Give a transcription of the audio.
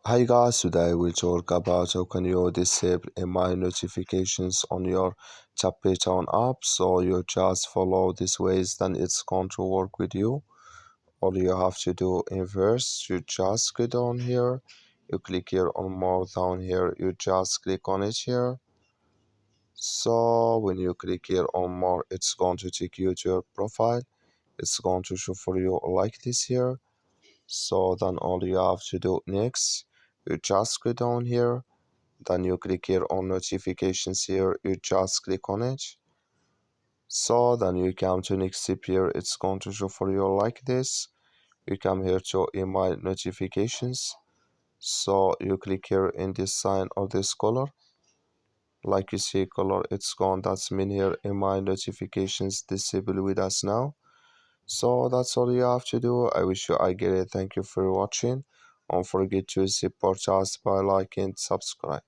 Hi guys, today we'll talk about how can you disable email notifications on your Tappytoon app. So you just follow these ways, then it's going to work with you. All you have to do in first, you just go down here, you click here on more down here, you just click on it here. So when you click here on more, it's going to take you to your profile. It's going to show for you like this here. So then all you have to do next, you just go down here, then you click here on notifications here, you just click on it. So then you come to next step here, it's going to show for you like this. You come here to email notifications. So you click here in this sign or this color. Like you see color, it's gone. That's mean here email notifications disabled with us now. So that's all you have to do. I wish you I get it. Thank you for watching. Don't forget to support us by liking and subscribe.